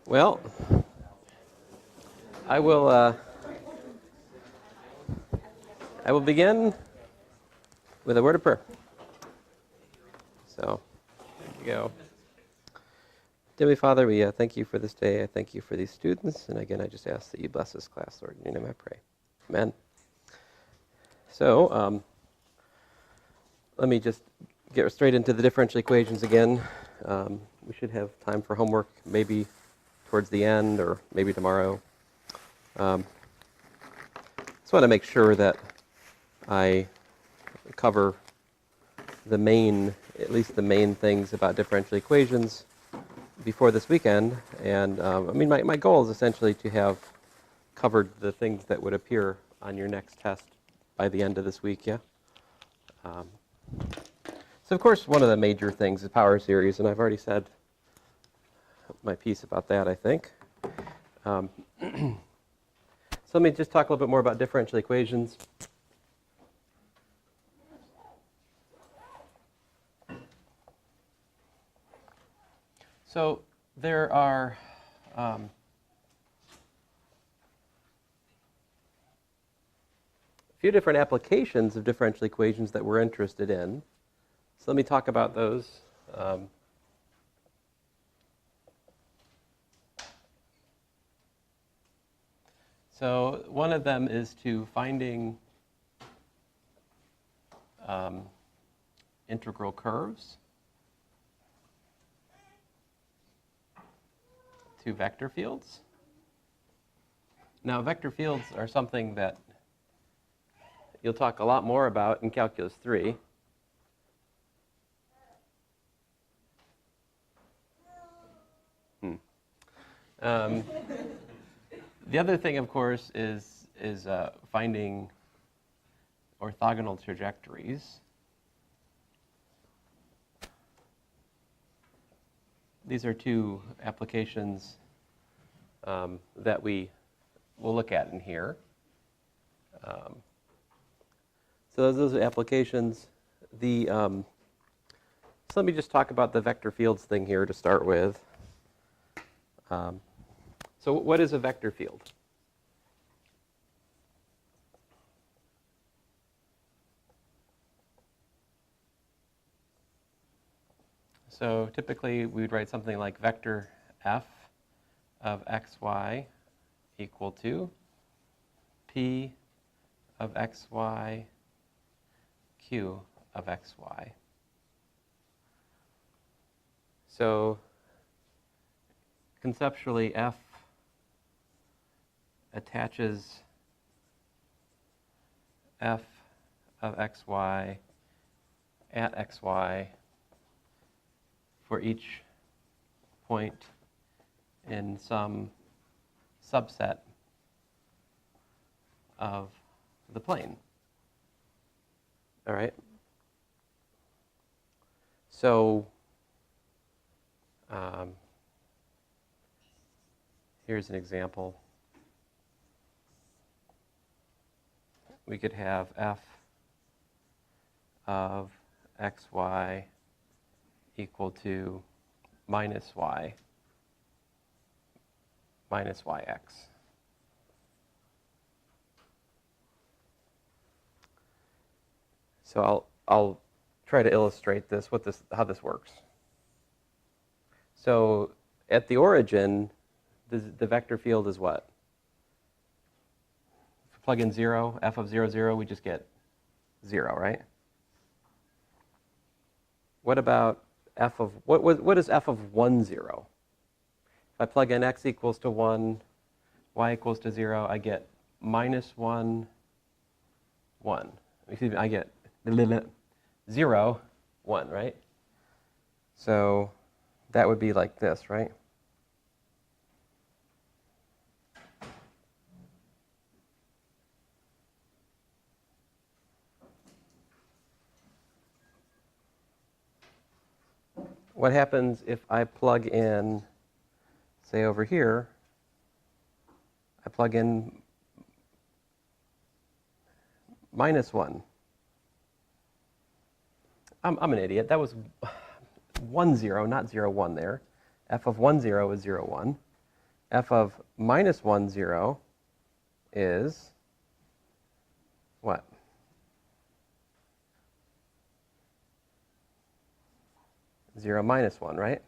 Well, I will begin with a word of prayer. So, there you go. Heavenly Father, we thank you for this day. I thank you for these students. And again, I just ask that you bless this class, Lord. In your name I pray. Amen. So, let me just get straight into the differential equations again. We should have time for homework maybe towards the end or maybe tomorrow. Just want to make sure that I cover the main, at least the main things about differential equations before this weekend. And I mean, my goal is essentially to have covered the things that would appear on your next test by the end of this week, yeah? So, of course, one of the major things is power series, and I've already said my piece about that, I think. So let me just talk a little bit more about differential equations. So there are a few different applications of differential equations that we're interested in. So let me talk about those. So one of them is to finding integral curves to vector fields. Now, vector fields are something that you'll talk a lot more about in Calculus 3. The other thing, of course, is finding orthogonal trajectories. These are two applications that we will look at in here. So those are applications. So let me just talk about the vector fields thing here to start with. So what is a vector field? So typically we would write something like vector f of xy equal to p of xy q of xy. So conceptually, f attaches f of xy at xy for each point in some subset of the plane. All right? So here's an example. We could have f of xy equal to minus y minus yx. So I'll try to illustrate this, how this works. So at the origin, the vector field is what? If we plug in 0, f of 0, 0, we just get 0, right? What about f of, what is f of 1, 0? If I plug in x equals to 1, y equals to 0, I get minus 1, 1. Excuse me, I get 0, 1, right? So that would be like this, right? What happens if I plug in, say over here, I plug in minus 1. I'm an idiot. That was 1, 0, not 0, 1 there. F of 1, 0 is 0, 1. f of minus 1, 0 is what? Zero minus 1, right?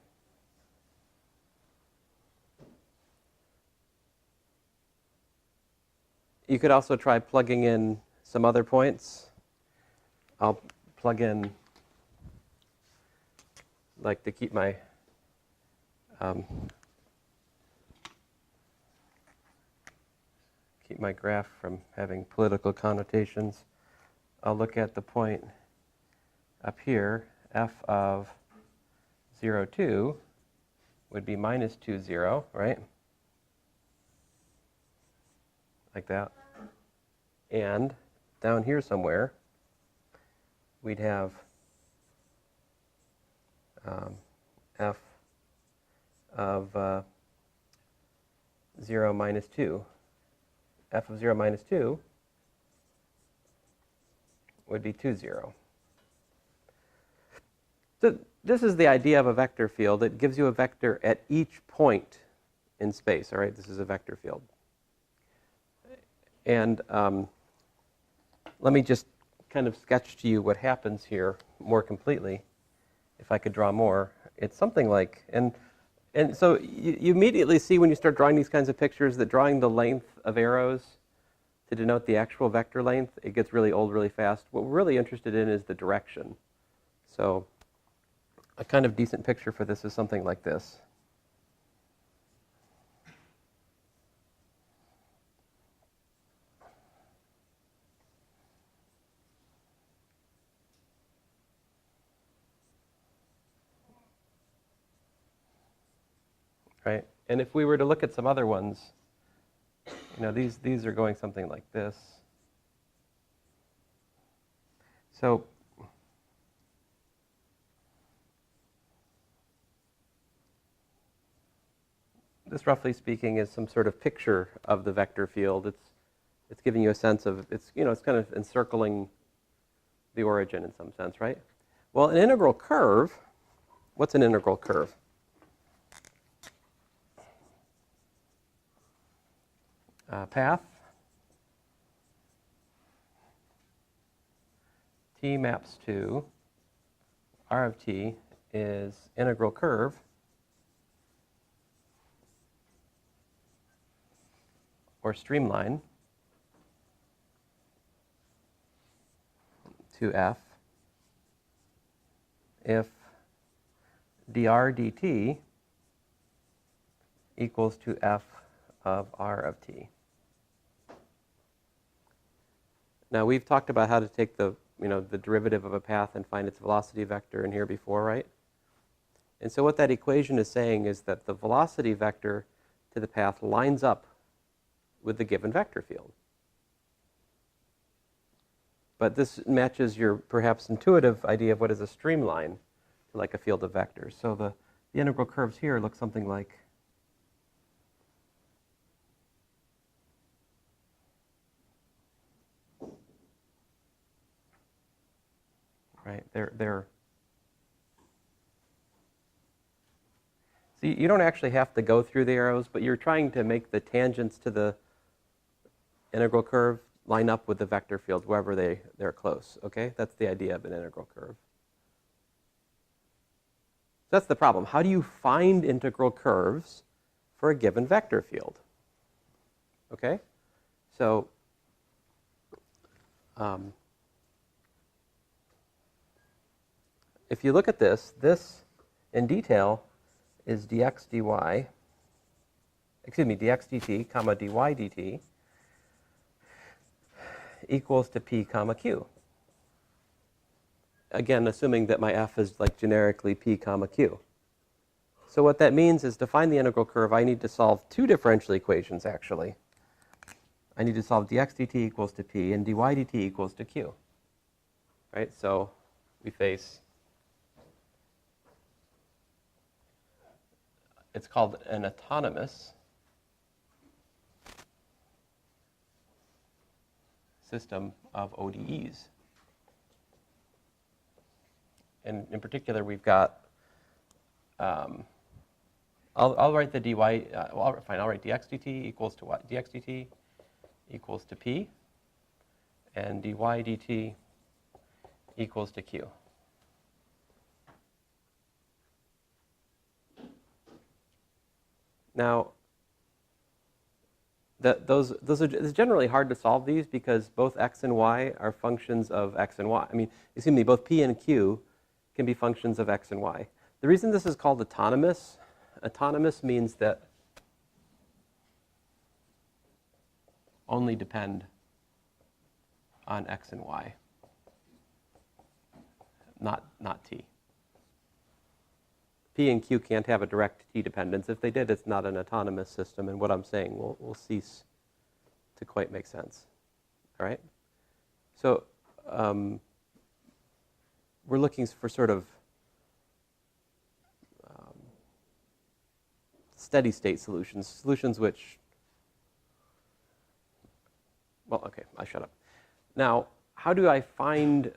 You could also try plugging in some other points. I'll plug in, like, to keep my graph from having political connotations. I'll look at the point up here, f of 0, 2 would be minus 2, 0, right? Like that. And down here somewhere, we'd have f of 0 minus 2. F of 0 minus 2 would be 2, 0. So this is the idea of a vector field. It gives you a vector at each point in space. All right, this is a vector field. And let me just kind of sketch to you what happens here more completely. If I could draw more, it's something like, and so you immediately see when you start drawing these kinds of pictures that drawing the length of arrows to denote the actual vector length, it gets really old really fast. What we're really interested in is the direction. So a kind of decent picture for this is something like this. Right? And if we were to look at some other ones, you know, these are going something like this. So this, roughly speaking, is some sort of picture of the vector field. It's giving you a sense of, it's kind of encircling the origin in some sense, right? Well, an integral curve, what's an integral curve? Path t maps to r of t is integral curve or streamline to f if dr dt equals to f of r of t. Now, we've talked about how to take the derivative of a path and find its velocity vector in here before, right? And so what that equation is saying is that the velocity vector to the path lines up with the given vector field. But this matches your perhaps intuitive idea of what is a streamline to like a field of vectors. So the integral curves here look something like right? They're see, you don't actually have to go through the arrows, but you're trying to make the tangents to the integral curve line up with the vector field wherever they're close, okay? That's the idea of an integral curve. That's the problem. How do you find integral curves for a given vector field? Okay? So if you look at this in detail is dx dy, excuse me, dx dt, comma dy dt equals to p comma q. Again, assuming that my f is like generically p comma q. So what that means is to find the integral curve, I need to solve two differential equations, actually. I need to solve dx dt equals to p and dy dt equals to q. Right? So we face, it's called an autonomous system of ODEs. And in particular, we've got I'll write the dy, well, fine, I'll write dx dt equals to what? Dx dt equals to p, and dy dt equals to q. Now, it's generally hard to solve these because both x and y are functions of x and y. I mean, excuse me, both p and q can be functions of x and y. The reason this is called autonomous means that only depend on x and y, not t. P and q can't have a direct t dependence. If they did, it's not an autonomous system, and what I'm saying will cease to quite make sense. All right? So we're looking for sort of steady state solutions which, well, okay, I shut up. Now, how do I find,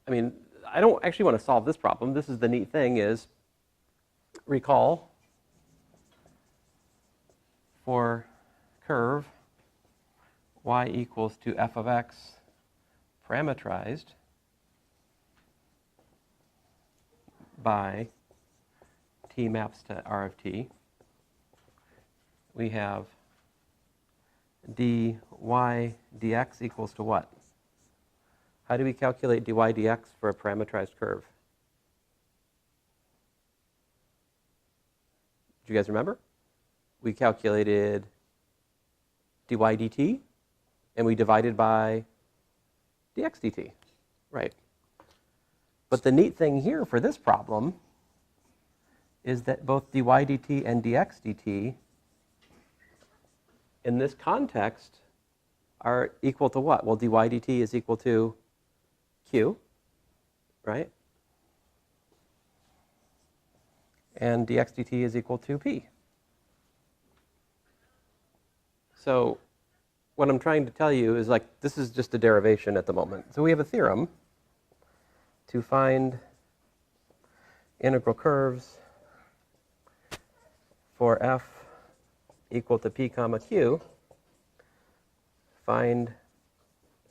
I mean, I don't actually want to solve this problem. This is the neat thing is, recall for curve y equals to f of x parametrized by t maps to r of t, we have dy dx equals to what? How do we calculate dy dx for a parametrized curve? Do you guys remember? We calculated dy dt, and we divided by dx dt, right? But the neat thing here for this problem is that both dy dt and dx dt in this context are equal to what? Well, dy dt is equal to q, right? And dx dt is equal to p. So what I'm trying to tell you is, like, this is just a derivation at the moment. So we have a theorem to find integral curves for f equal to p comma q, find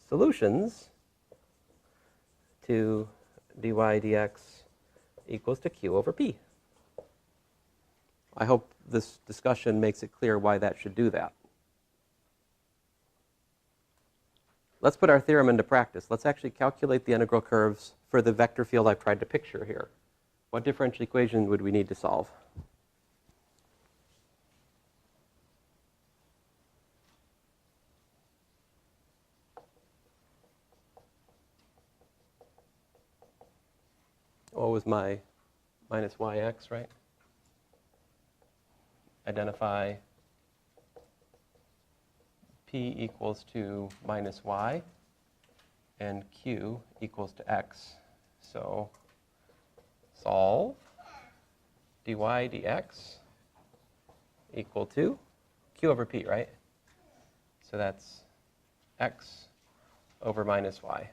solutions to dy dx equals to q over p. I hope this discussion makes it clear why that should do that. Let's put our theorem into practice. Let's actually calculate the integral curves for the vector field I've tried to picture here. What differential equation would we need to solve? What was my minus yx, right? Identify p equals to minus y and q equals to x. So solve dy dx equal to q over p, right? So that's x over minus y.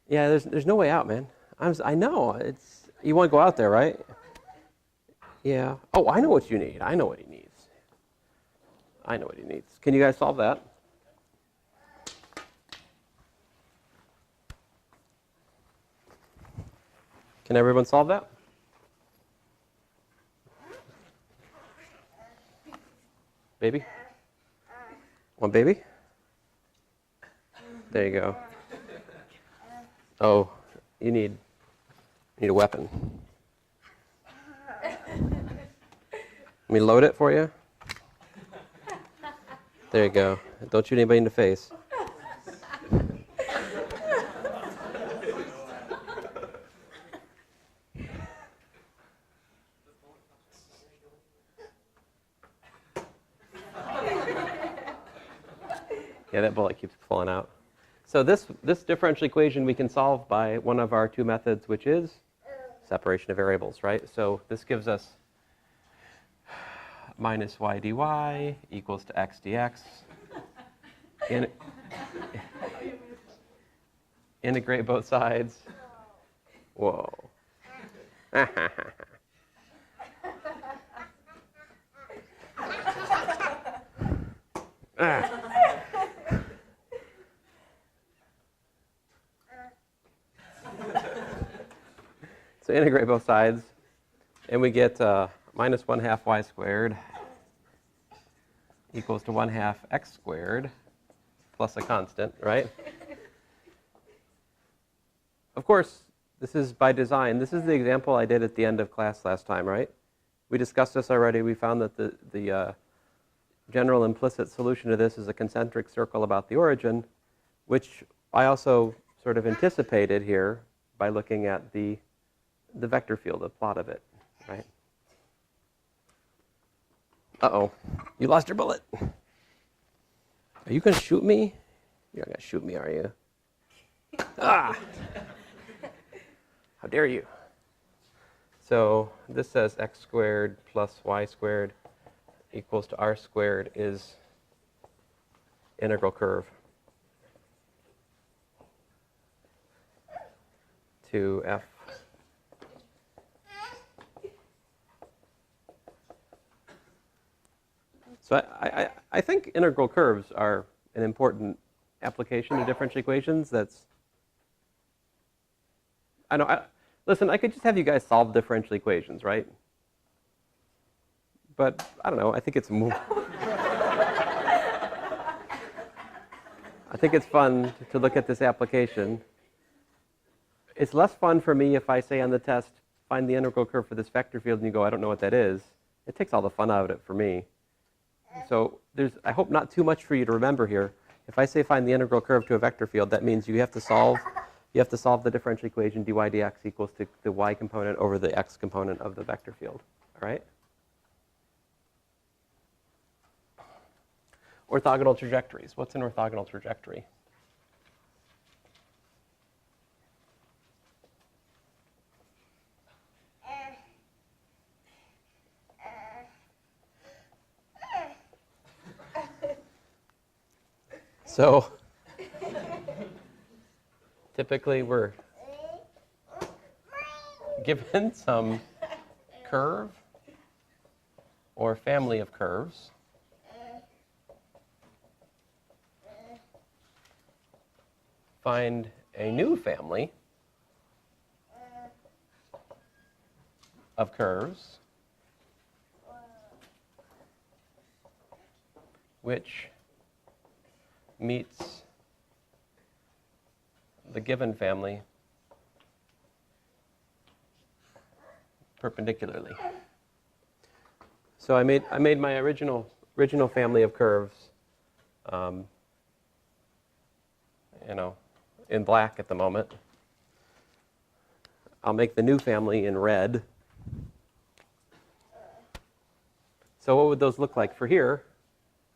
Yeah, there's no way out, man. I know. You want to go out there, right? Yeah. Oh, I know what you need. I know what he needs. I know what he needs. Can you guys solve that? Can everyone solve that? Baby? Want baby? There you go. Oh, you need a weapon. Let me load it for you. There you go. Don't shoot anybody in the face. Yeah, that bullet keeps pulling out. So this differential equation we can solve by one of our two methods, which is separation of variables, right? So this gives us minus y dy equals to x dx. Integrate both sides. Whoa. So integrate both sides, and we get minus 1/2 y squared equals to 1/2 x squared plus a constant, right? Of course, this is by design. This is the example I did at the end of class last time, right? We discussed this already. We found that the general implicit solution to this is a concentric circle about the origin, which I also sort of anticipated here by looking at the vector field, the plot of it, right? Uh-oh, you lost your bullet. Are you going to shoot me? You're not going to shoot me, are you? Ah! How dare you? So this says x squared plus y squared equals to r squared is integral curve to f. So I think integral curves are an important application of differential equations. Listen, I could just have you guys solve differential equations, right? But I don't know, I think it's more. I think it's fun to look at this application. It's less fun for me if I say on the test, find the integral curve for this vector field, and you go, I don't know what that is. It takes all the fun out of it for me. So there's, I hope, not too much for you to remember here. If I say find the integral curve to a vector field, that means you have to solve the differential equation dy dx equals to the y component over the x component of the vector field. All right? Orthogonal trajectories. What's an orthogonal trajectory? So typically we're given some curve or family of curves find a new family of curves which meets the given family perpendicularly. So I made my original family of curves, in black at the moment. I'll make the new family in red. So what would those look like for here?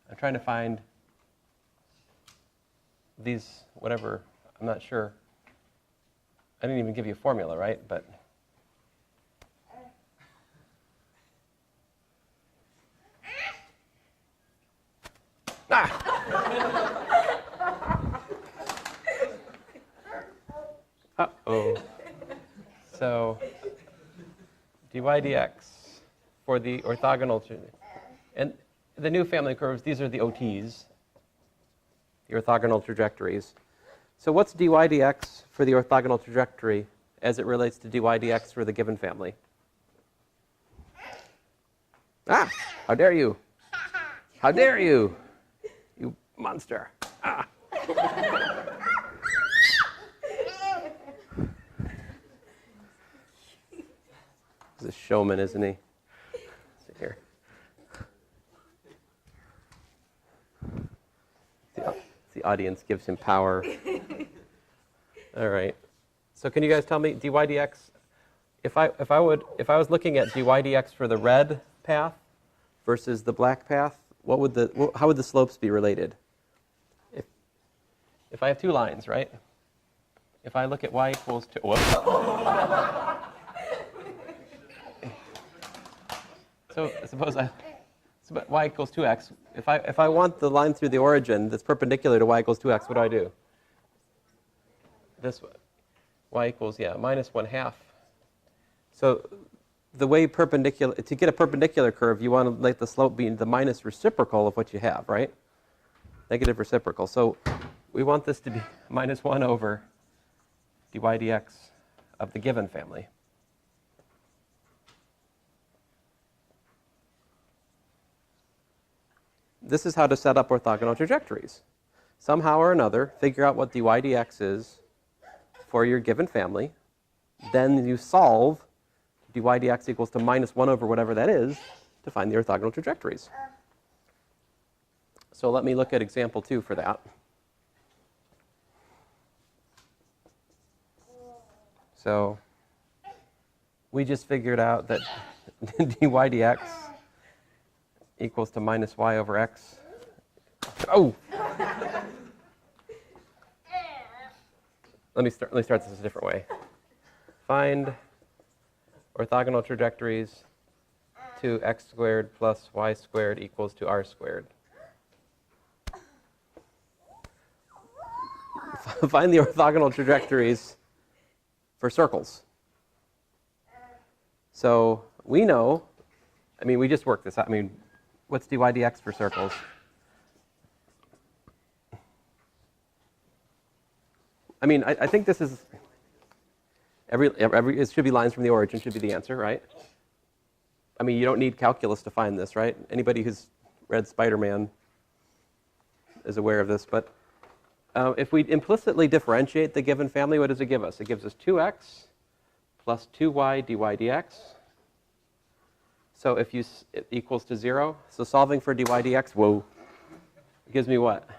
I'm trying to find these, whatever, I'm not sure. I didn't even give you a formula, right? But uh-oh. So dy dx for the orthogonal, and the new family of curves, these are the OTs, the orthogonal trajectories. So what's dy dx for the orthogonal trajectory as it relates to dy dx for the given family? Ah, how dare you? How dare you, you monster. Ah. He's a showman, isn't he? Let's see here. The audience gives him power. All right. So can you guys tell me dy dx? If I was looking at dy dx for the red path versus the black path, how would the slopes be related? If I have two lines, right? If I look at y equals to so suppose y equals 2x. If I want the line through the origin that's perpendicular to y equals 2x, what do? This way. y equals, yeah, minus 1/2. So the way perpendicular, to get a perpendicular curve, you want to let the slope be the minus reciprocal of what you have, right? Negative reciprocal. So we want this to be minus 1 over dy dx of the given family. This is how to set up orthogonal trajectories. Somehow or another, figure out what dy dx is for your given family. Then you solve dy dx equals to minus 1 over whatever that is to find the orthogonal trajectories. So let me look at example 2 for that. So we just figured out that dy dx equals to minus y over x. Oh! Let me start this a different way. Find orthogonal trajectories to x squared plus y squared equals to r squared. Find the orthogonal trajectories for circles. So we know, I mean, we just worked this out. I mean, what's dy dx for circles? I mean, I think this is, it should be lines from the origin should be the answer, right? I mean, you don't need calculus to find this, right? Anybody who's read Spider-Man is aware of this. But if we implicitly differentiate the given family, what does it give us? It gives us 2x plus 2y dy dx. So if it equals to 0, so solving for dy dx, whoa, it gives me what?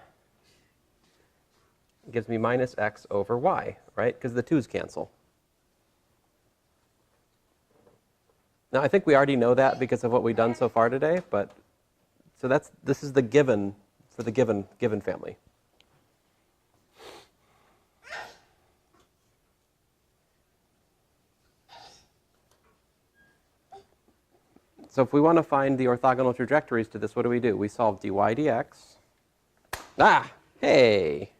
It gives me minus x over y, right? Because the 2's cancel. Now, I think we already know that because of what we've done so far today, but so this is the given for the given family. So if we want to find the orthogonal trajectories to this, what do? We solve dy dx. Ah, hey,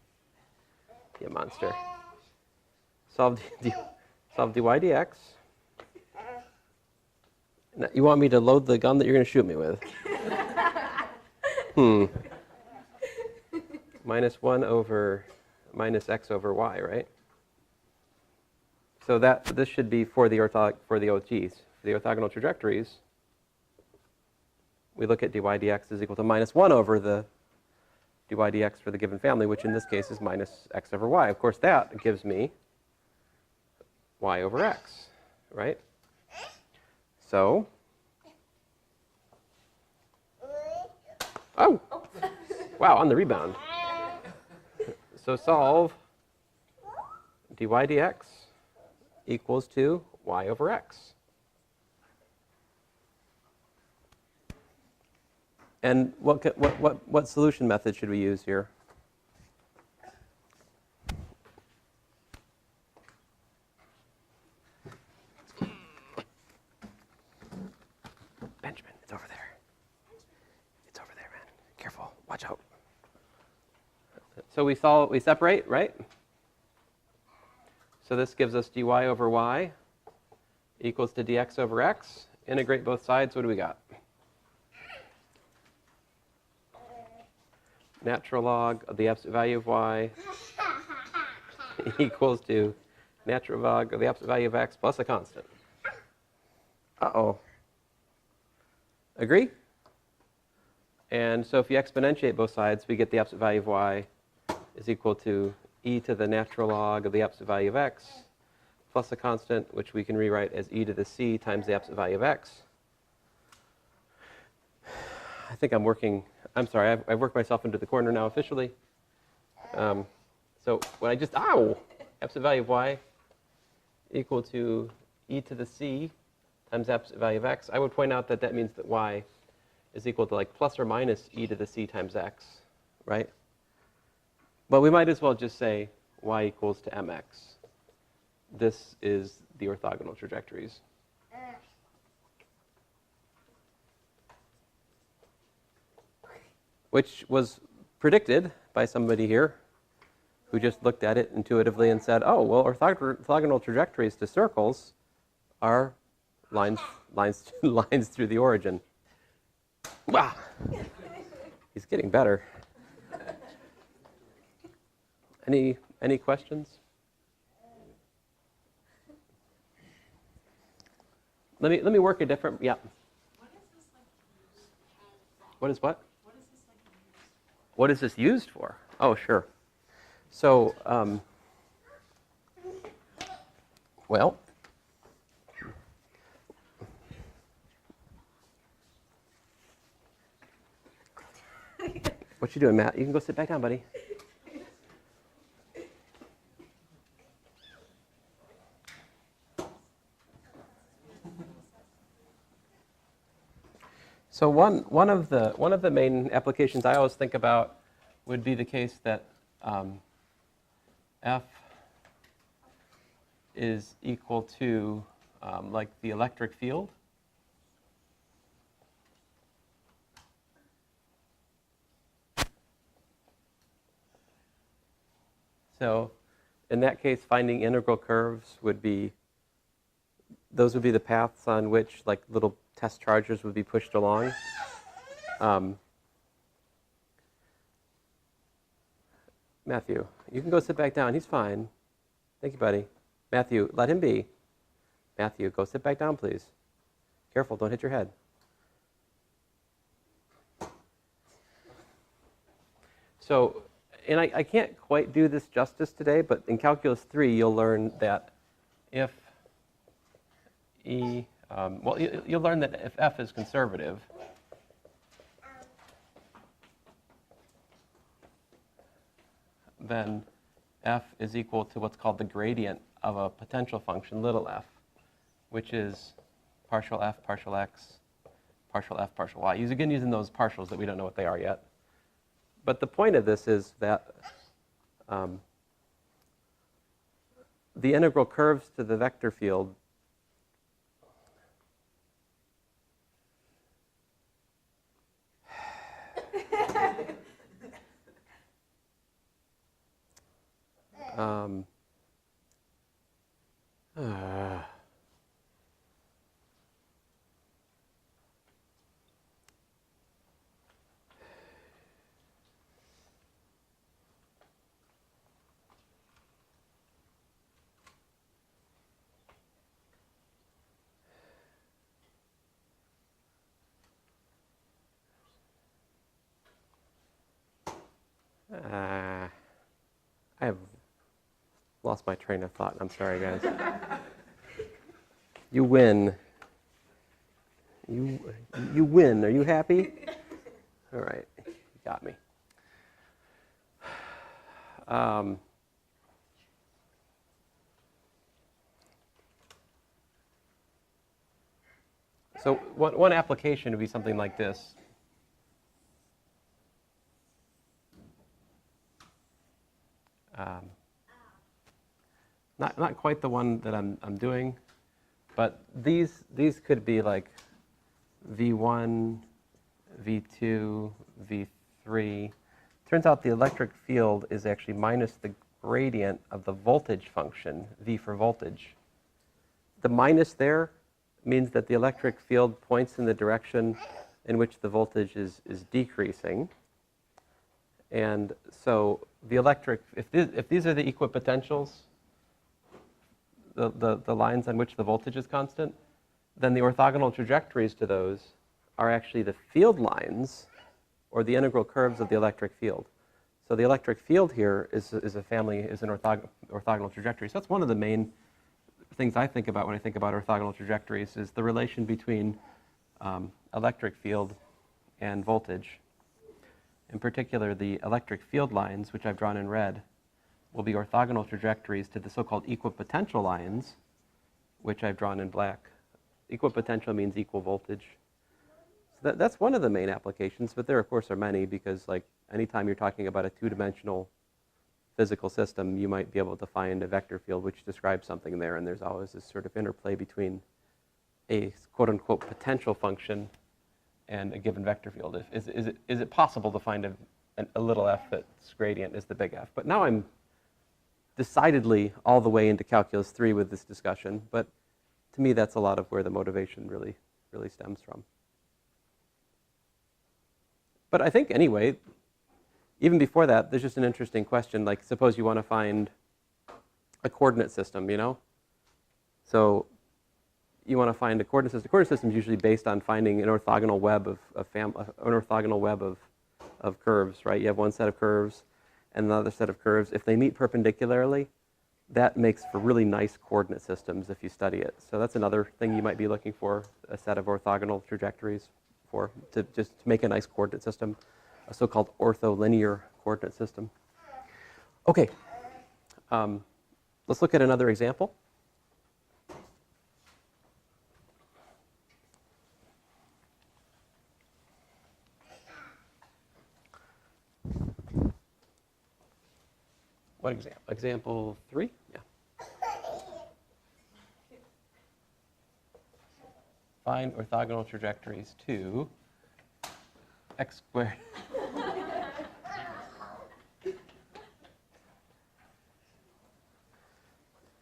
you monster. Solve dy dx. Now, you want me to load the gun that you're going to shoot me with? Minus 1 over minus x over y, right? So this should be for the OTs. For the orthogonal trajectories, we look at dy dx is equal to minus 1 over the dy dx for the given family, which in this case is minus x over y. Of course, that gives me y over x, right? So, oh, wow, on the rebound. So solve dy dx equals to y over x. And what solution method should we use here? Benjamin, it's over there. It's over there, man. Careful. Watch out. So we separate, right? So this gives us dy over y equals to dx over x. Integrate both sides. What do we got? Natural log of the absolute value of y equals to natural log of the absolute value of x plus a constant. Uh-oh. Agree? And so if you exponentiate both sides, we get the absolute value of y is equal to e to the natural log of the absolute value of x plus a constant, which we can rewrite as e to the c times the absolute value of x. I think I'm sorry, I've worked myself into the corner now officially. So when I just, absolute value of y equal to e to the c times absolute value of x, I would point out that that means that y is equal to like plus or minus e to the c times x, right? But we might as well just say y equals to mx. This is the orthogonal trajectories. Which was predicted by somebody here who just looked at it intuitively and said, oh, well, orthogonal trajectories to circles are lines through the origin. Wow. He's getting better. Any questions? Let me work a different, yeah. What is what? What is this used for? Oh, sure. So, well, what you doing, Matt? You can go sit back down, buddy. So one of the main applications I always think about would be the case that F is equal to like the electric field. So in that case, finding integral curves would be, those would be the paths on which like little test charges would be pushed along. Matthew, you can go sit back down. He's fine. Thank you, buddy. Matthew, let him be. Matthew, go sit back down, please. Careful, don't hit your head. So, and I can't quite do this justice today, but in Calculus 3, you'll learn that if E, well, you'll learn that if F is conservative, then F is equal to what's called the gradient of a potential function, little f, which is partial f, partial x, partial f, partial y. Again, using those partials that we don't know what they are yet. But the point of this is that the integral curves to the vector field I have lost my train of thought. I'm sorry, guys. You win. You win. Are you happy? All right. You got me. So one application would be something like this. Not quite the one that I'm doing, but these could be like V1, V2, V3. Turns out the electric field is actually minus the gradient of the voltage function, V for voltage. The minus there means that the electric field points in the direction in which the voltage is decreasing. And so the electric, if these are the equipotentials, the lines on which the voltage is constant, then the orthogonal trajectories to those are actually the field lines or the integral curves of the electric field. So the electric field here is an orthogonal trajectory. So that's one of the main things I think about when I think about orthogonal trajectories is the relation between electric field and voltage. In particular, the electric field lines, which I've drawn in red, will be orthogonal trajectories to the so-called equipotential lines, which I've drawn in black. Equipotential means equal voltage. So that's one of the main applications, but there, of course, are many because, like, anytime you're talking about a two-dimensional physical system, you might be able to find a vector field which describes something there, and there's always this sort of interplay between a quote-unquote potential function and a given vector field. Is it possible to find a little f that's gradient is the big F? But now I'm decidedly all the way into Calculus 3 with this discussion, but to me that's a lot of where the motivation really stems from. But I think anyway, even before that, there's just an interesting question, like suppose you want to find a coordinate system, you know? So you want to find a coordinate system. The coordinate system is usually based on finding an orthogonal web of curves, right? You have one set of curves and another set of curves. If they meet perpendicularly, that makes for really nice coordinate systems if you study it. So that's another thing you might be looking for, a set of orthogonal trajectories to make a nice coordinate system, a so-called ortholinear coordinate system. Okay, let's look at another example. What example? Example 3? Yeah. Find orthogonal trajectories to x squared.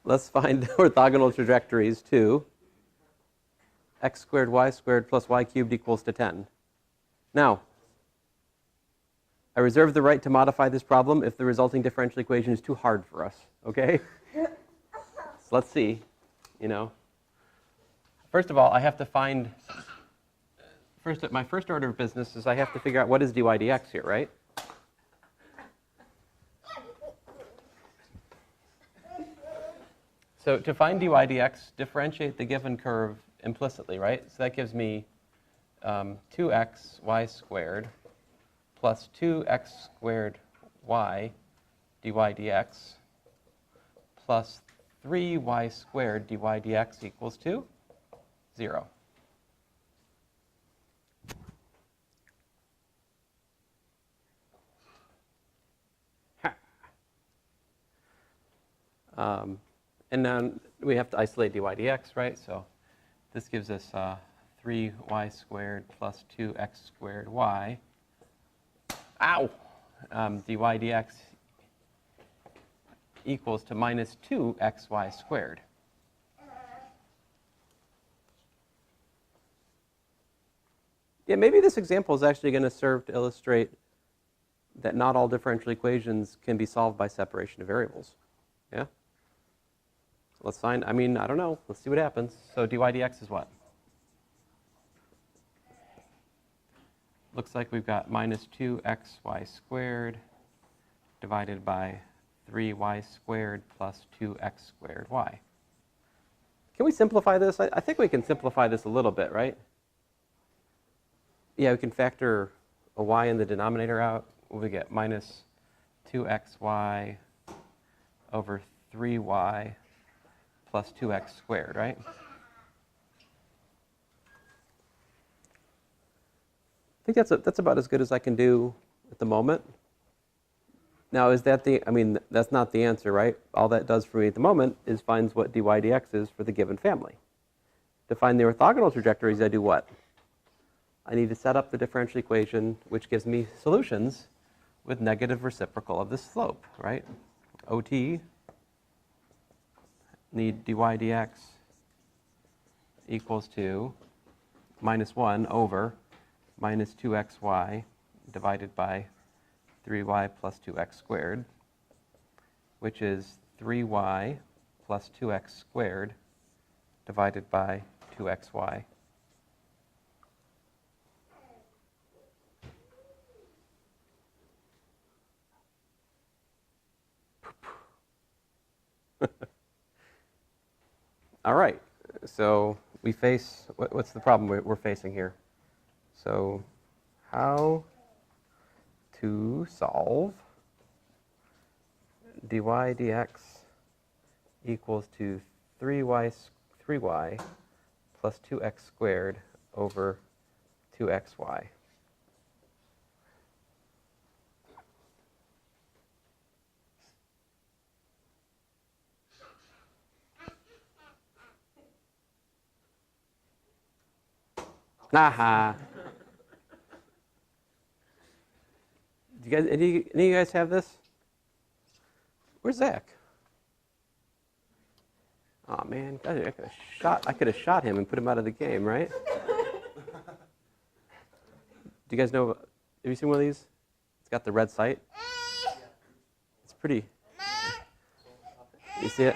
Let's find orthogonal trajectories to x squared y squared plus y cubed equals to 10. Now, I reserve the right to modify this problem if the resulting differential equation is too hard for us, okay? So let's see, you know. First of all, I have to find, my first order of business is I have to figure out what is dy dx here, right? So to find dy dx, differentiate the given curve implicitly, right? So that gives me 2x y squared plus 2x squared y dy dx plus 3y squared dy dx equals to 0. And now we have to isolate dy dx, right? So this gives us 3y squared plus 2x squared y. Ow! Dy dx equals to minus 2xy squared. Yeah, maybe this example is actually going to serve to illustrate that not all differential equations can be solved by separation of variables. Yeah? Let's find, I don't know. Let's see what happens. So dy dx is what? Looks like we've got minus 2xy squared divided by 3y squared plus 2x squared y. Can we simplify this? I think we can simplify this a little bit, right? Yeah, we can factor a y in the denominator out. We get minus 2xy over 3y plus 2x squared, right? I think that's about as good as I can do at the moment. Now, is that that's not the answer, right? All that does for me at the moment is finds what dy dx is for the given family. To find the orthogonal trajectories, I do what? I need to set up the differential equation, which gives me solutions with negative reciprocal of the slope, right? OT, need dy dx equals to minus 1 over minus 2xy divided by 3y plus 2x squared, which is 3y plus 2x squared divided by 2xy. All right, so we face, what's the problem we're facing here? So how to solve dy dx equals to 3y plus 2x squared over 2xy. Aha. Do you guys, any of you guys have this? Where's Zach? Oh man, I could have shot him and put him out of the game, right? Do you guys know? Have you seen one of these? It's got the red sight. It's pretty. You see it?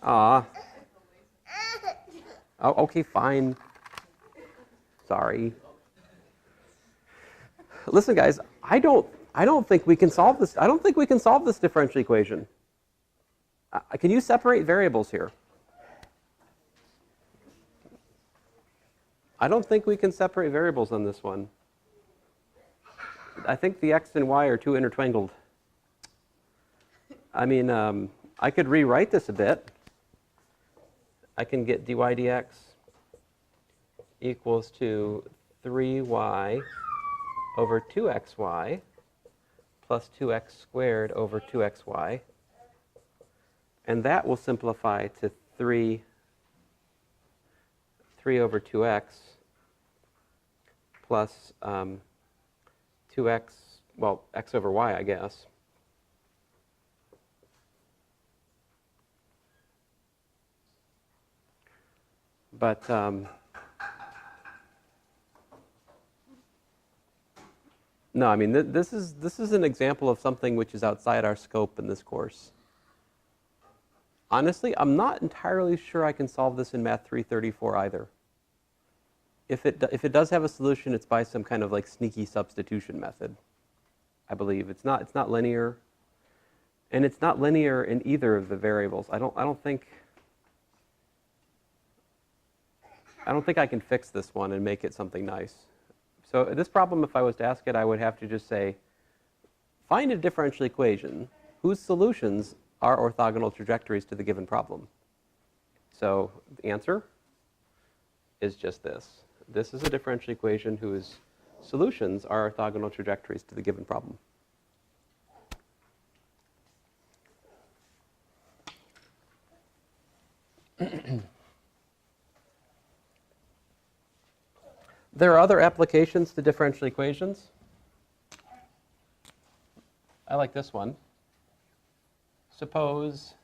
Aw. Oh, okay, fine. Sorry. Listen, guys, I don't think we can solve this. I don't think we can solve this differential equation. Can you separate variables here? I don't think we can separate variables on this one. I think the x and y are too intertwined. I mean, I could rewrite this a bit. I can get dy dx equals to 3y over 2xy plus 2x squared over 2xy. And that will simplify to 3 over 2x plus 2x, well, x over y, I guess. But no, I mean, this is an example of something which is outside our scope in this course. Honestly, I'm not entirely sure I can solve this in Math 334 either. If it does have a solution, it's by some kind of like sneaky substitution method, I believe. It's not linear, and it's not linear in either of the variables. I don't think I can fix this one and make it something nice. So this problem, if I was to ask it, I would have to just say, find a differential equation whose solutions are orthogonal trajectories to the given problem. So the answer is just this. This is a differential equation whose solutions are orthogonal trajectories to the given problem. There are other applications to differential equations. I like this one. Suppose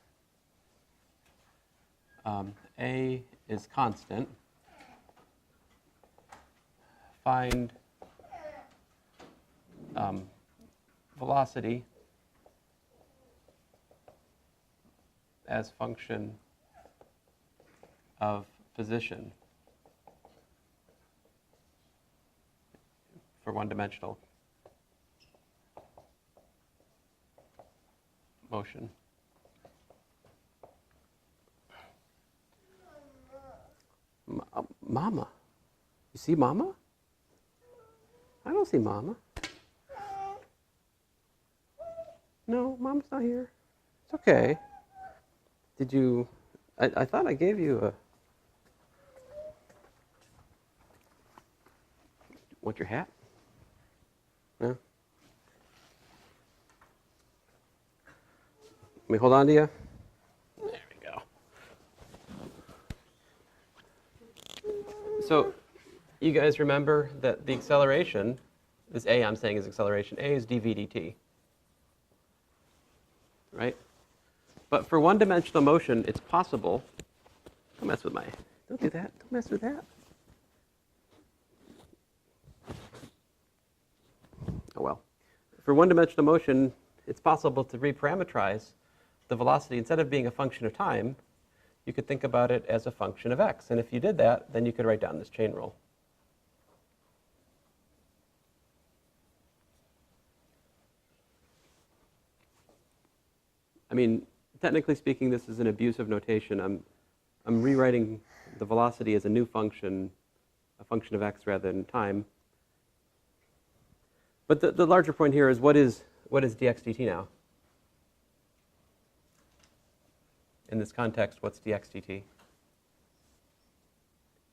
A is constant. Find velocity as function of position for one-dimensional motion. Mama. You see Mama? I don't see Mama. No, Mama's not here. It's okay. Did you... I thought I gave you a... Want your hat? No? Let me hold on to you. There we go. So, you guys remember that the acceleration, this A I'm saying is acceleration, A is dv dt. Right? But for one-dimensional motion, it's possible. Don't mess with don't do that. Don't mess with that. Oh well. For one-dimensional motion, it's possible to reparameterize the velocity. Instead of being a function of time, you could think about it as a function of x. And if you did that, then you could write down this chain rule. I mean, technically speaking, this is an abuse of notation. I'm rewriting the velocity as a new function, a function of x rather than time. But the larger point here is what is dx dt now? In this context, what's dx dt?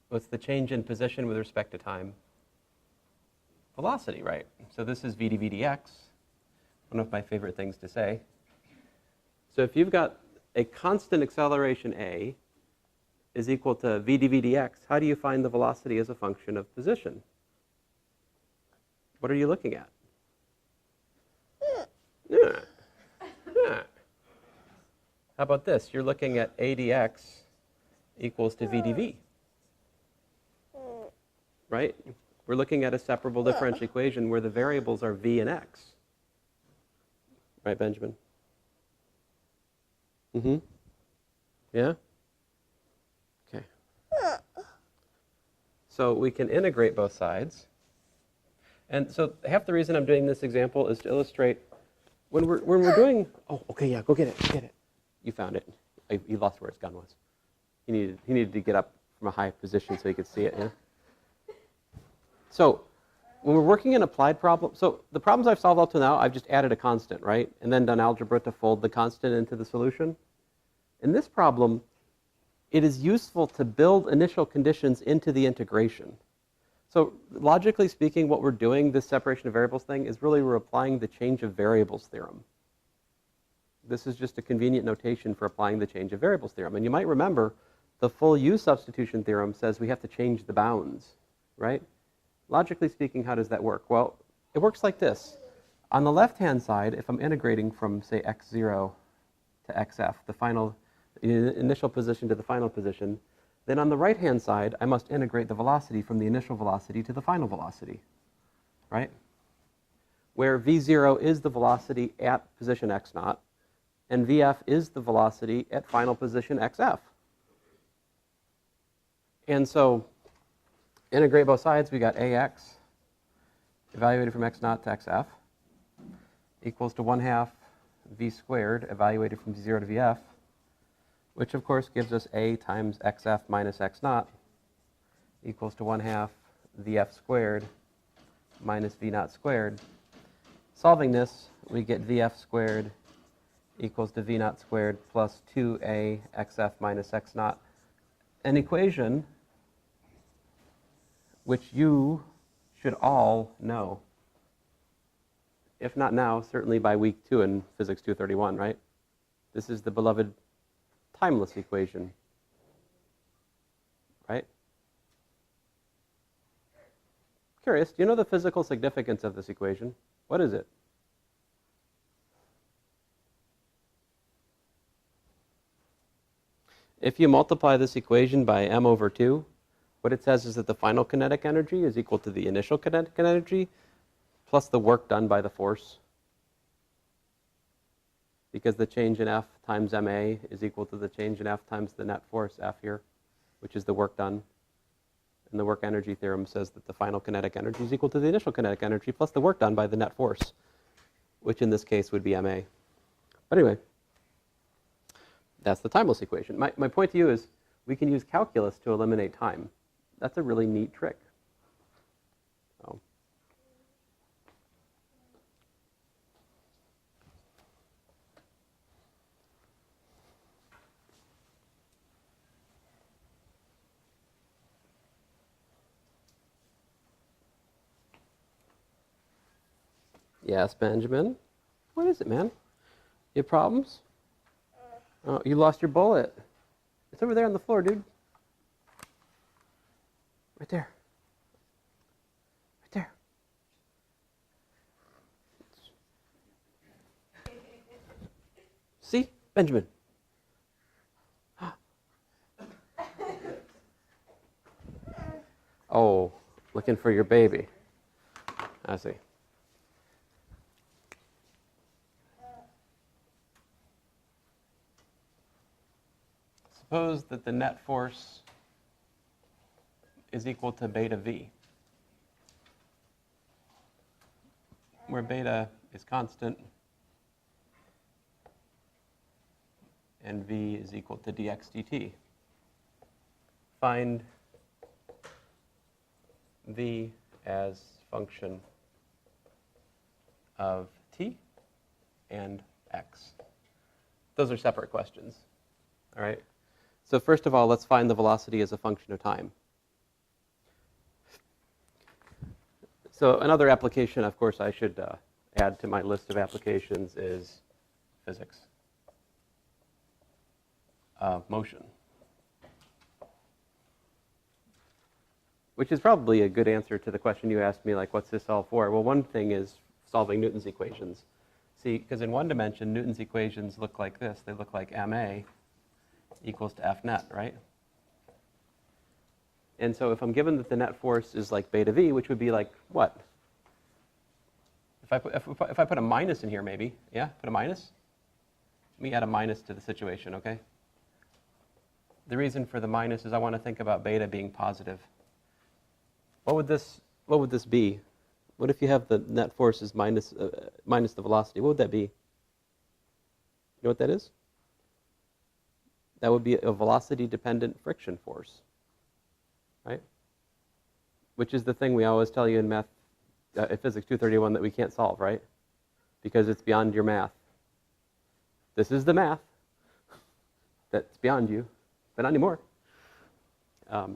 What's the change in position with respect to time? Velocity, right? So this is v dv dx, one of my favorite things to say. So if you've got a constant acceleration a is equal to v dv dx, how do you find the velocity as a function of position? What are you looking at? Yeah. Yeah. How about this? You're looking at a dx equals to v dv, right? We're looking at a separable differential equation where the variables are v and x. Right, Benjamin? Mm-hmm. Yeah? Okay. So we can integrate both sides. And so half the reason I'm doing this example is to illustrate when we're doing, oh, okay, yeah, go get it, go get it. You found it. You lost where its gun was. He needed to get up from a high position so he could see it, yeah? So when we're working in applied problems, so the problems I've solved up to now, I've just added a constant, right? And then done algebra to fold the constant into the solution. In this problem, it is useful to build initial conditions into the integration. So logically speaking, what we're doing, this separation of variables thing, is really we're applying the change of variables theorem. This is just a convenient notation for applying the change of variables theorem. And you might remember the full U substitution theorem says we have to change the bounds, right? Logically speaking, how does that work? Well, it works like this. On the left-hand side, if I'm integrating from, say, x0 to xf, the initial position to the final position, then on the right-hand side, I must integrate the velocity from the initial velocity to the final velocity, right? Where v0 is the velocity at position x0, and vf is the velocity at final position xf. And so, integrate both sides, we got ax, evaluated from x0 to xf, equals to 1/2 v squared, evaluated from 0 to vf, which of course gives us a times xf minus x0 equals to 1/2 vf squared minus v0 squared. Solving this, we get vf squared equals to v0 squared plus 2a xf minus x0, an equation which you should all know. If not now, certainly by week 2 in Physics 231, right? This is the beloved timeless equation, right? Curious, do you know the physical significance of this equation? What is it? If you multiply this equation by m over 2, what it says is that the final kinetic energy is equal to the initial kinetic energy plus the work done by the force. Because the change in F times ma is equal to the change in F times the net force F here, which is the work done. And the work energy theorem says that the final kinetic energy is equal to the initial kinetic energy plus the work done by the net force, which in this case would be ma. But anyway, that's the timeless equation. My point to you is we can use calculus to eliminate time. That's a really neat trick. So. Yes, Benjamin? What is it, man? You have problems? Oh, you lost your bullet. It's over there on the floor, dude. Right there. Right there. See? Benjamin. Oh, looking for your baby. I see. Suppose that the net force is equal to beta v, where beta is constant and v is equal to dx dt. Find v as function of t and x. Those are separate questions, all right? So first of all, let's find the velocity as a function of time. So another application, of course, I should add to my list of applications is physics. Motion. Which is probably a good answer to the question you asked me, like, what's this all for? Well, one thing is solving Newton's equations. See, because in one dimension, Newton's equations look like this. They look like ma equals to F net, right? And so if I'm given that the net force is like beta v, which would be like what? If I put a minus in here, maybe, yeah, put a minus. Let me add a minus to the situation, okay? The reason for the minus is I want to think about beta being positive. What would this be? What if you have the net force is minus the velocity? What would that be? You know what that is? That would be a velocity-dependent friction force, right? Which is the thing we always tell you in math, physics 231 that we can't solve, right? Because it's beyond your math. This is the math that's beyond you, but not anymore. I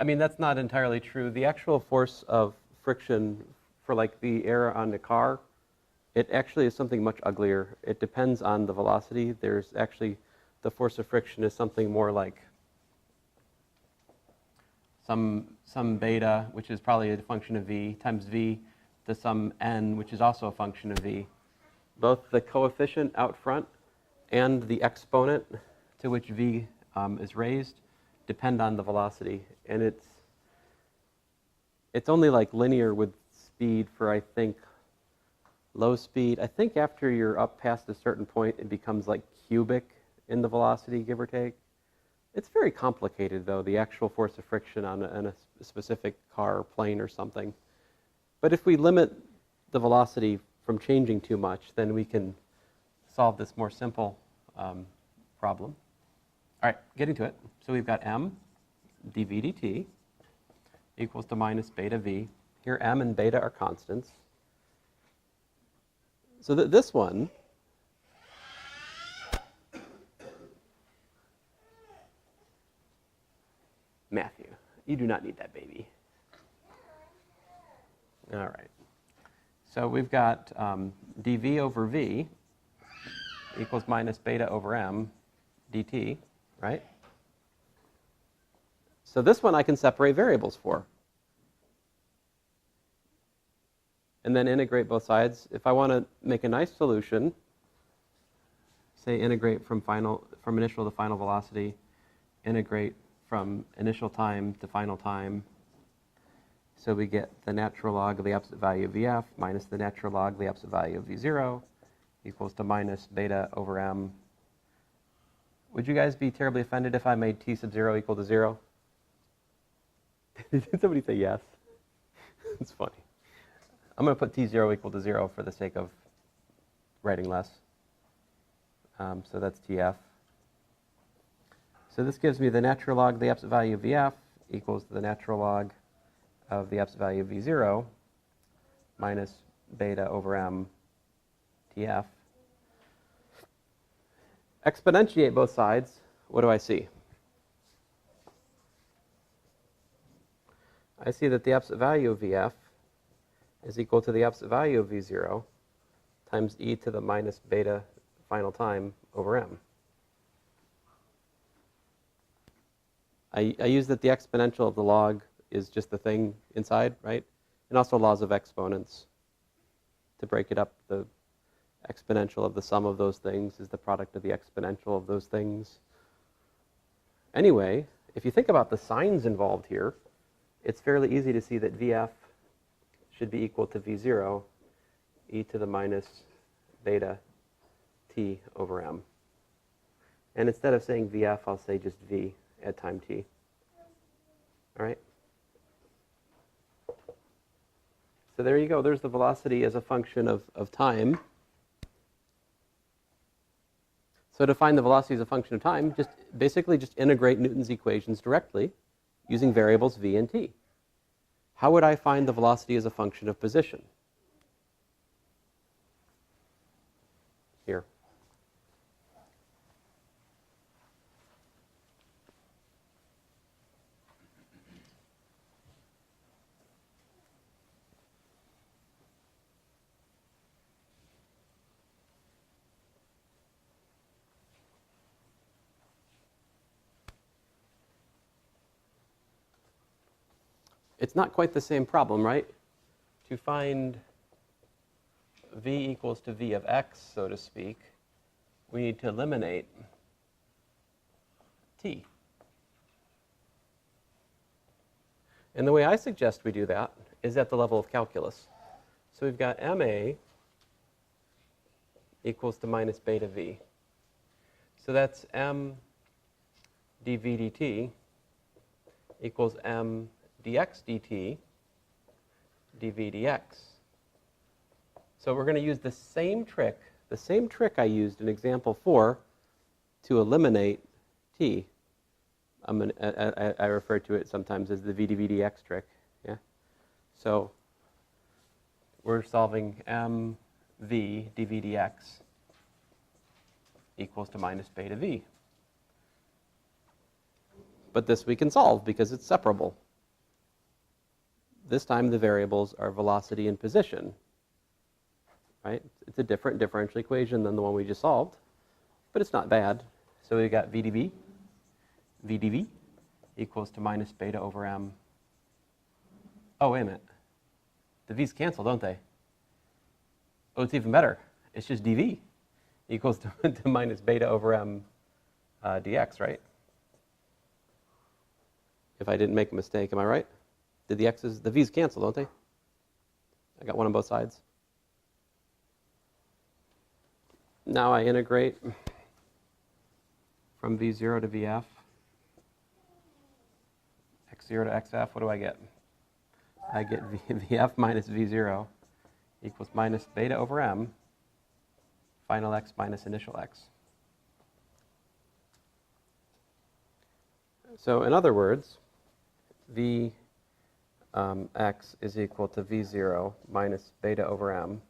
mean, that's not entirely true. The actual force of friction for like the air on the car, it actually is something much uglier. It depends on the velocity. There's actually, the force of friction is something more like some beta, which is probably a function of v, times v to some n, which is also a function of v. Both the coefficient out front and the exponent to which v is raised depend on the velocity. And it's only like linear with speed for, I think, low speed. I think after you're up past a certain point, it becomes like cubic in the velocity, give or take. It's very complicated, though, the actual force of friction on a specific car or plane or something. But if we limit the velocity from changing too much, then we can solve this more simple problem. All right, getting to it. So we've got m dv dt equals to minus beta v. Here m and beta are constants. So this one, Matthew, you do not need that baby. All right. So we've got dv over v equals minus beta over m dt, right? So this one I can separate variables for. And then integrate both sides. If I want to make a nice solution, say integrate from initial to final velocity, integrate from initial time to final time. So we get the natural log of the absolute value of Vf minus the natural log of the absolute value of V0 equals to minus beta over m. Would you guys be terribly offended if I made t sub 0 equal to 0? Did somebody say yes? It's funny. I'm going to put t0 equal to 0 for the sake of writing less. So that's tf. So this gives me the natural log of the absolute value of Vf equals to the natural log of the absolute value of V0 minus beta over m tf. Exponentiate both sides. What do I see? I see that the absolute value of Vf is equal to the absolute value of V0 times e to the minus beta final time over m. I use that the exponential of the log is just the thing inside, right? And also laws of exponents. To break it up, the exponential of the sum of those things is the product of the exponential of those things. Anyway, if you think about the signs involved here, it's fairly easy to see that Vf should be equal to V0 e to the minus beta t over m. And instead of saying Vf, I'll say just V at time t. All right? So there you go. There's the velocity as a function of time. So to find the velocity as a function of time, basically just integrate Newton's equations directly using variables v and t. How would I find the velocity as a function of position? Here. It's not quite the same problem, right? To find v equals to v of x, so to speak, we need to eliminate t. And the way I suggest we do that is at the level of calculus. So we've got ma equals to minus beta v. So that's m dv dt equals m dx dt dv dx. So we're going to use the same trick I used in example 4 to eliminate t. I refer to it sometimes as the v dv dx trick. Yeah. So we're solving m v dv dx equals to minus beta v. But this we can solve because it's separable. This time the variables are velocity and position. Right? It's a different differential equation than the one we just solved, but it's not bad. So we got v dv equals to minus beta over m. Oh, wait a minute. The v's cancel, don't they? Oh, it's even better. It's just dv equals to minus beta over m dx, right? If I didn't make a mistake, am I right? Did the v's cancel, don't they? I got one on both sides. Now I integrate from v0 to vf, x0 to xf. What do I get? I get vf minus v0 equals minus beta over m, final x minus initial x. So in other words, v x is equal to v0 minus beta over m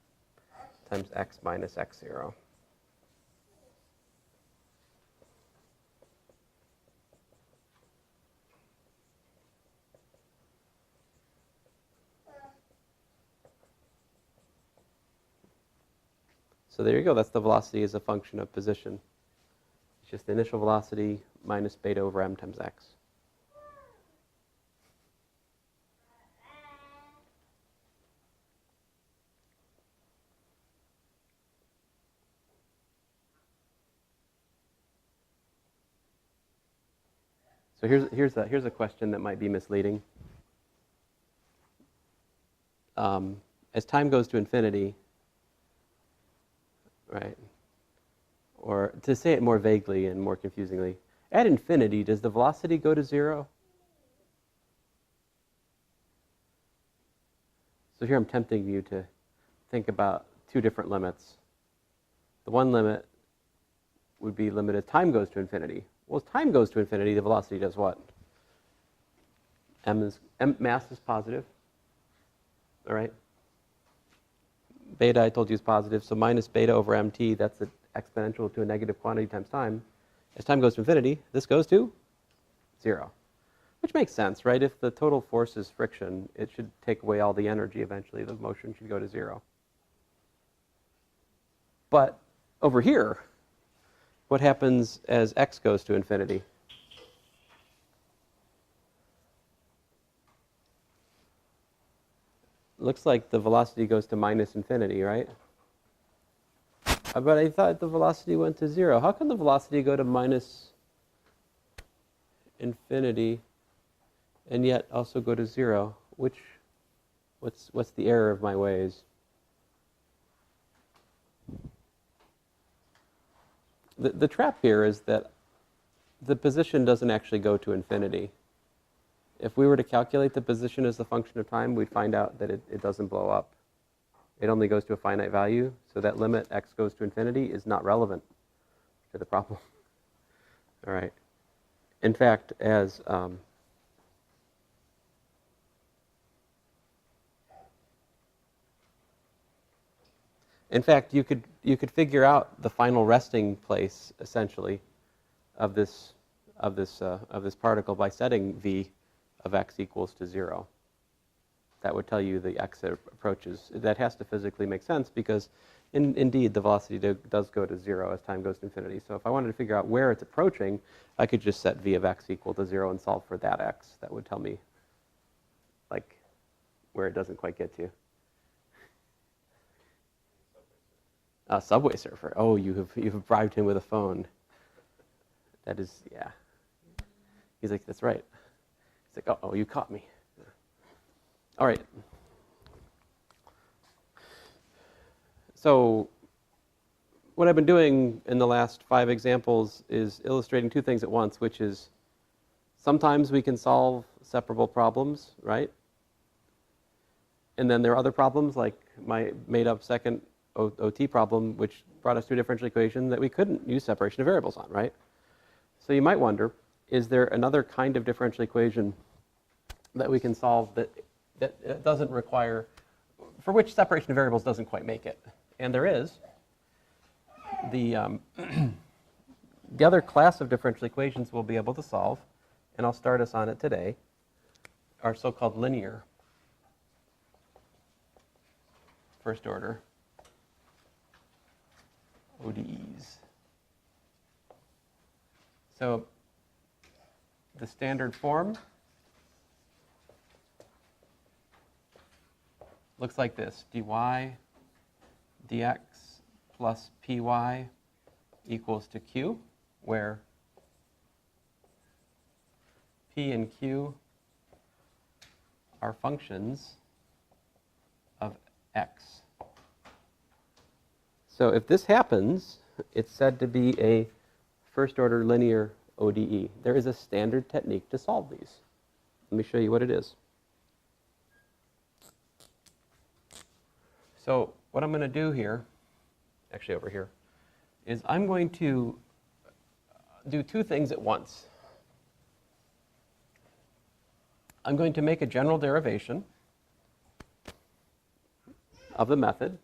times x minus x0. So there you go. That's the velocity as a function of position. It's just the initial velocity minus beta over m times x. So here's a question that might be misleading. As time goes to infinity, right? Or to say it more vaguely and more confusingly, at infinity, does the velocity go to 0? So here I'm tempting you to think about two different limits. The one limit would be limit as time goes to infinity. Well, as time goes to infinity, the velocity does what? Mass is positive, all right? Beta, I told you, is positive, so minus beta over mt, that's an exponential to a negative quantity times time. As time goes to infinity, this goes to 0, which makes sense, right? If the total force is friction, it should take away all the energy eventually. The motion should go to 0. But over here, what happens as x goes to infinity? Looks like the velocity goes to minus infinity, right? But I thought the velocity went to 0. How can the velocity go to minus infinity and yet also go to 0? What's the error of my ways? The trap here is that the position doesn't actually go to infinity. If we were to calculate the position as a function of time, we'd find out that it doesn't blow up. It only goes to a finite value, so that limit x goes to infinity is not relevant to the problem. All right. In fact, you could figure out the final resting place essentially of this particle by setting v of x equals to 0. That would tell you the x approaches. That has to physically make sense because, indeed, the velocity does go to 0 as time goes to infinity. So if I wanted to figure out where it's approaching, I could just set v of x equal to 0 and solve for that x. That would tell me, like, where it doesn't quite get to. So A Subway Surfer. Oh, you've bribed him with a phone. That is, yeah. He's like, that's right. He's like, oh, you caught me. All right. So what I've been doing in the last 5 examples is illustrating 2 things at once, which is sometimes we can solve separable problems, right? And then there are other problems, like my made-up second OT problem, which brought us to a differential equation that we couldn't use separation of variables on, right? So you might wonder, is there another kind of differential equation that we can solve that doesn't require, for which separation of variables doesn't quite make it? And there is. The other class of differential equations we'll be able to solve, and I'll start us on it today, are so-called linear first order ODEs. So the standard form looks like this: dy dx plus py equals to q, where p and q are functions of x. So if this happens, it's said to be a first-order linear ODE. There is a standard technique to solve these. Let me show you what it is. So what I'm going to do here, actually over here, is I'm going to do 2 things at once. I'm going to make a general derivation of the method,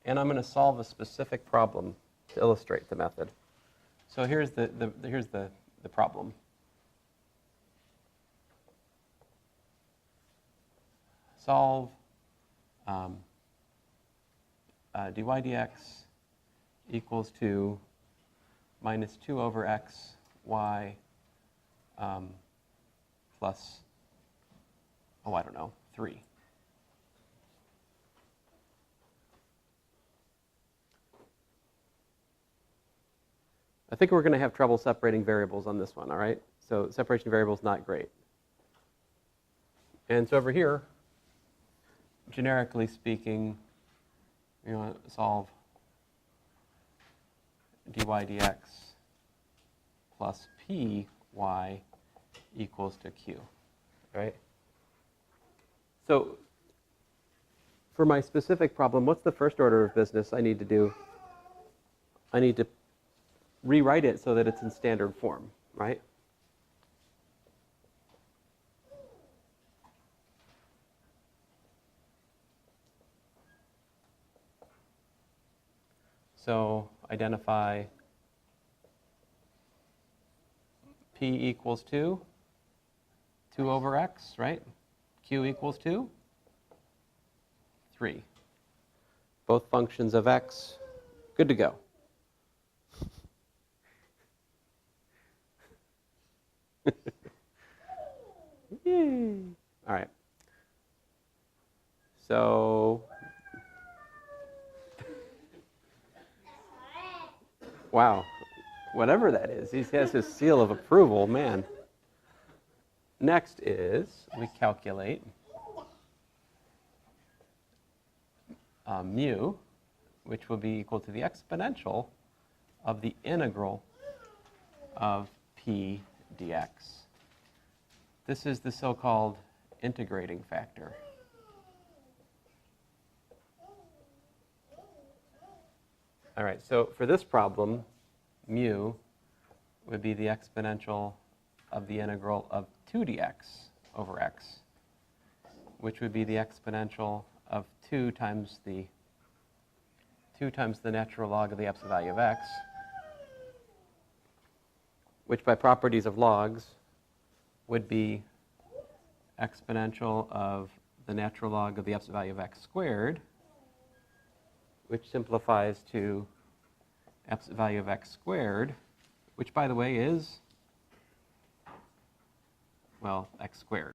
and I'm going to solve a specific problem to illustrate the method. So here's the problem. Solve dy dx equals to minus 2 over x y plus, oh, I don't know, 3. I think we're going to have trouble separating variables on this one, all right? So separation of variables, not great. And so over here, generically speaking, you want to solve dy dx plus py equals to q, right? So for my specific problem, what's the first order of business I need to do? I need to rewrite it so that it's in standard form, right? So identify p equals 2 over x, right? Q equals 2, 3. Both functions of x, good to go. Yay. All right. So, wow, whatever that is, he has his seal of approval, man. Next is we calculate mu, which will be equal to the exponential of the integral of p dx. This is the so-called integrating factor. All right, so for this problem, mu would be the exponential of the integral of 2 dx over x, which would be the exponential of 2 times the natural log of the absolute value of x, which by properties of logs would be exponential of the natural log of the absolute value of x squared, which simplifies to absolute value of x squared, which, by the way, is, well, x squared.